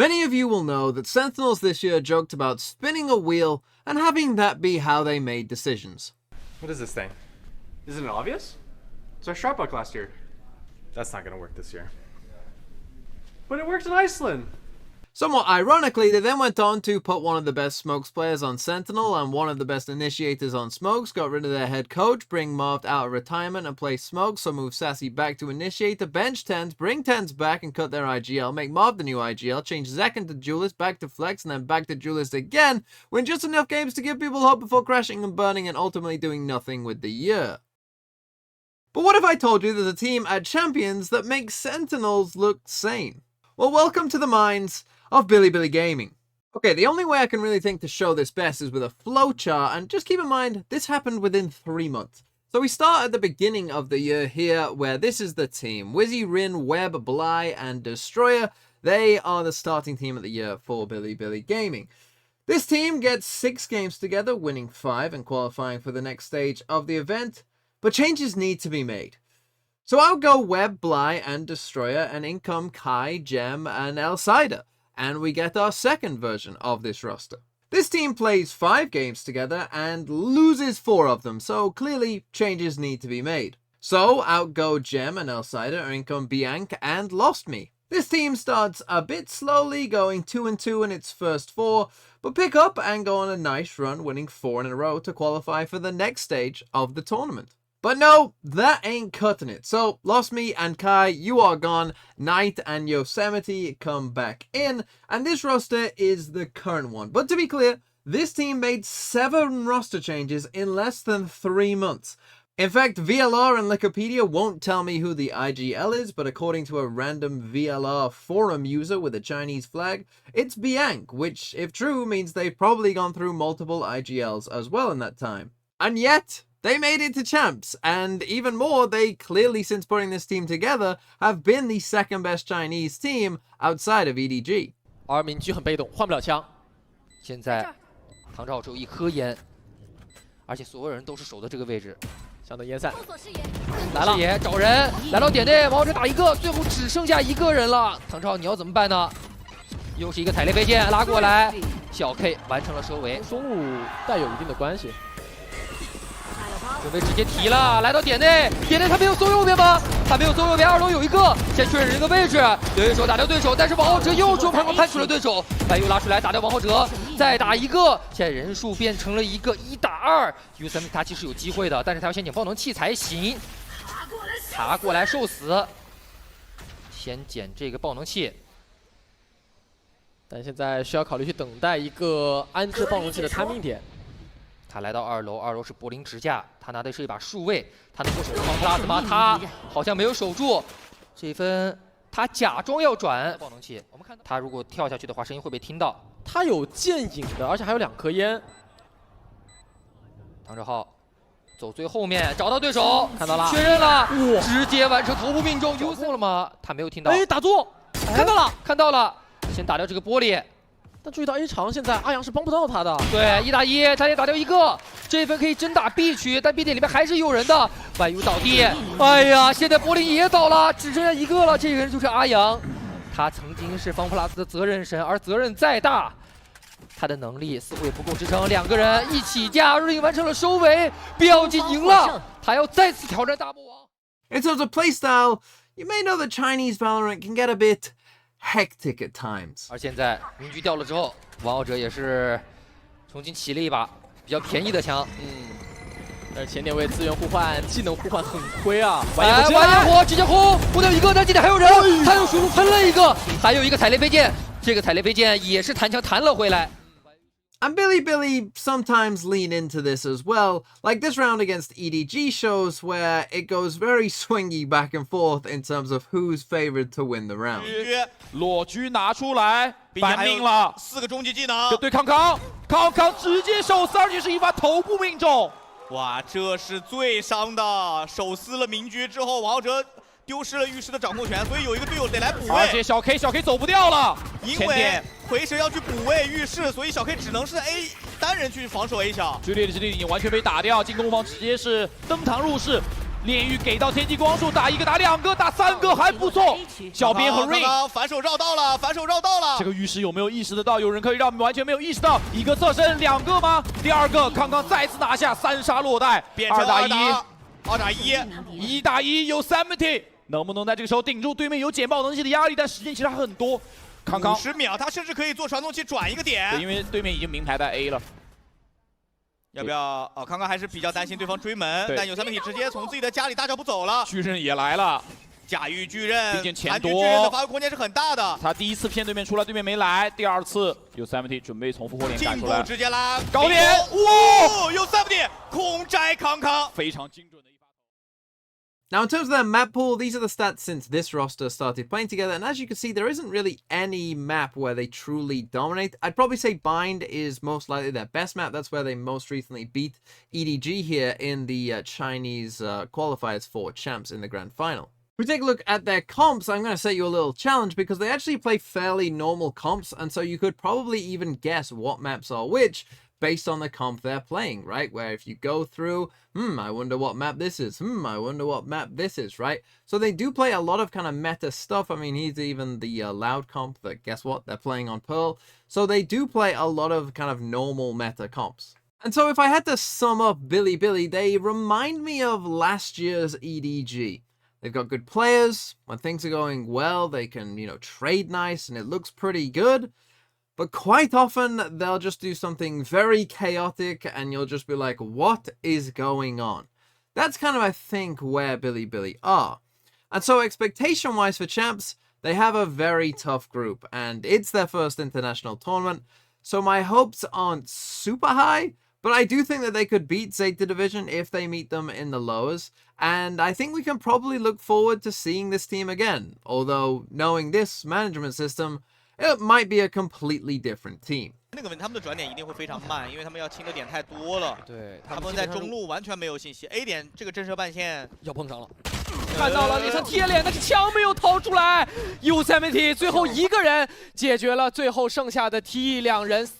Many of you will know that Sentinels this year joked about spinning a wheel and having that be how they made decisions. What is this thing? Isn't it obvious? It's our strap buck last year. That's not gonna work this year. But it worked in Iceland. Somewhat ironically, they then went on to put one of the best Smokes players on Sentinel and one of the best initiators on Smokes, got rid of their head coach, bring Marv out of retirement and play Smokes, so move Sassy back to initiator, bench Tens, bring Tens back and cut their IGL, make Marv the new IGL, change Zek into Duelist, back to Flex, and then back to Duelist again, win just enough games to give people hope before crashing and burning and ultimately doing nothing with the year. But what if I told you there's a team at Champions that makes Sentinels look sane? Well, welcome to the minds of Billy Gaming. Okay, the only way I can really think to show this best is with a flowchart, and just keep in mind, this happened within 3 months. So we start at the beginning of the year here, where this is the team. Wizzy, Rin, Webb, Bly, and Destroyer. They are the starting team of the year for Billy Gaming. This team gets 6 games together, winning 5 and qualifying for the next stage of the event, but changes need to be made. So out go Webb, Bly, and Destroyer, and in come Kai, Gem, and Elsider. And we get our second version of this roster. This team plays 5 games together and loses 4 of them, so clearly changes need to be made. So out go Gem and Elsider, and in come Bianc and Lost Me. This team starts a bit slowly, going 2-2 in its first 4, but pick up and go on a nice run, winning 4 in a row to qualify for the next stage of the tournament. But no, that ain't cutting it. So, Lost Me and Kai, you are gone. Knight and Yosemite come back in. And this roster is the current one. But to be clear, this team made 7 roster changes in less than 3 months. In fact, VLR and Wikipedia won't tell me who the IGL is, but according to a random VLR forum user with a Chinese flag, it's Bianc, which, if true, means they've probably gone through multiple IGLs as well in that time. And yet, they made it to champs, and even more, they clearly, since putting this team together, have been the second best Chinese team outside of EDG. 而敏驹很被动，换不了枪。现在唐朝只有1颗烟，而且所有人都是守的这个位置，相当烟散。来了，视野找人，来到点内，王者打1个，最后只剩下1个人了。唐朝你要怎么办呢？又是一个踩雷飞剑拉过来，小 K 完成了收尾，中路带有一定的关系。 准备直接提了，来到点内，点内他没有搜右边吗？他没有搜右边，2楼有一个，先确认这个位置，留一手打掉对手，但是王浩哲又从旁边看出了对手，白又拉出来打掉王浩哲，再打1个，现在人数变成了一个1打2 ，U3 他其实有机会的，但是他要先捡爆能器才行，爬过来受死，先捡这个爆能器，但现在需要考虑去等待一个安置爆能器的 timing 点。 他来到2楼，2楼是柏林支架，他拿的是一把数位，他能够守住防 plus 吗？他好像没有守住，这分他假装要转爆能器，我们看他如果跳下去的话，声音会被听到。他有剑影的，而且还有2颗烟。唐哲浩走最后面，找到对手，看到了，确认了，直接完成头部命中，有过了吗？他没有听到。哎，打住！看到了，看到了，先打掉这个玻璃。 但注意到 A 长现在阿阳是帮不到他的，对，1打1，他也打掉1个，这分可以真打 B 区，但 B 点里面还是有人的。YU 倒地，哎呀，现在柏林也倒了，只剩下1个了，这个人就是阿阳，他曾经是方 plus 的责任神，而责任再大，他的能力似乎也不够支撑，2个人一起加入，完成了收尾，标记赢了，他要再次挑战大魔王。In terms of playstyle, you may know that Chinese Valorant can get a bit hectic at times. 而现在民居掉了之后，王浩哲也是重新起了一把比较便宜的枪。而前点位资源互换、技能互换很亏啊！玩烟火直接轰，轰掉1个，但这里还有人，他用水路喷了1个，还有一个踩雷飞剑，这个踩雷飞剑也是弹枪弹了回来。 And Billy sometimes lean into this as well, like this round against EDG shows where it goes very swingy back and forth in terms of who's favored to win the round. 裸狙拿出来，反命了，4个终极技能，对康康直接手撕，而且是一发头部命中。哇，这是最伤的，手撕了明狙之后，王浩哲丢失了浴室的掌控权，所以有一个队友得来补位。而且小 K 走不掉了，因为回神要去补位浴室，所以小 K 只能是 A 单人去防守 A 小。剧烈的之力已经完全被打掉，进攻方直接是登堂入室。炼狱给到天际光束，打一个打两个打三个还不错。小编和 Rain 反手绕到了，反手绕到了。这个浴室有没有意识得到？有人可以让完全没有意识到，一个侧身，两个吗？第二个康康再次拿下3杀落袋，2打1，2打1，1打1有 Sentinels， 能不能在这个时候顶住对面有捡爆能力的压力？但时间其实还很多。康康50秒，他甚至可以做传送器转一个点，因为对面已经明牌在 A 了。要不要？哦，康康还是比较担心对方追门，但有3媒体直接从自己的家里大脚步走了。巨人也来了，驾驭巨人，毕竟钱多，巨人的发挥空间是很大的。他第一次骗对面出来，对面没来，第二次有3媒体准备从复活点赶出来，直接拉高点，哇，有3媒体空摘康康，非常精准的一发。 Now, in terms of their map pool, these are the stats since this roster started playing together. And as you can see, there isn't really any map where they truly dominate. I'd probably say Bind is most likely their best map. That's where they most recently beat EDG here in the Chinese qualifiers for champs in the grand final. If we take a look at their comps, I'm going to set you a little challenge because they actually play fairly normal comps. And so you could probably even guess what maps are which based on the comp they're playing, right? Where if you go through, I wonder what map this is. I wonder what map this is, right? So they do play a lot of kind of meta stuff. I mean, he's even the loud comp that, guess what? They're playing on Pearl. So they do play a lot of kind of normal meta comps. And so if I had to sum up Billy, they remind me of last year's EDG. They've got good players. When things are going well, they can, trade nice and it looks pretty good. But quite often, they'll just do something very chaotic and you'll just be like, what is going on? That's kind of, I think, where Billy are. And so expectation-wise for champs, they have a very tough group and it's their first international tournament. So my hopes aren't super high, but I do think that they could beat Zeta Division if they meet them in the lowers. And I think we can probably look forward to seeing this team again. Although, knowing this management system, it might be a completely different team. 那个他们的转点一定会非常慢，因为他们要清的点太多了。对，他们在中路完全没有信息。A 点这个震慑半线要碰上了，看到了那层贴脸，但是枪没有掏出来。U7 媒体最后一个人解决了最后剩下的 T 2人3。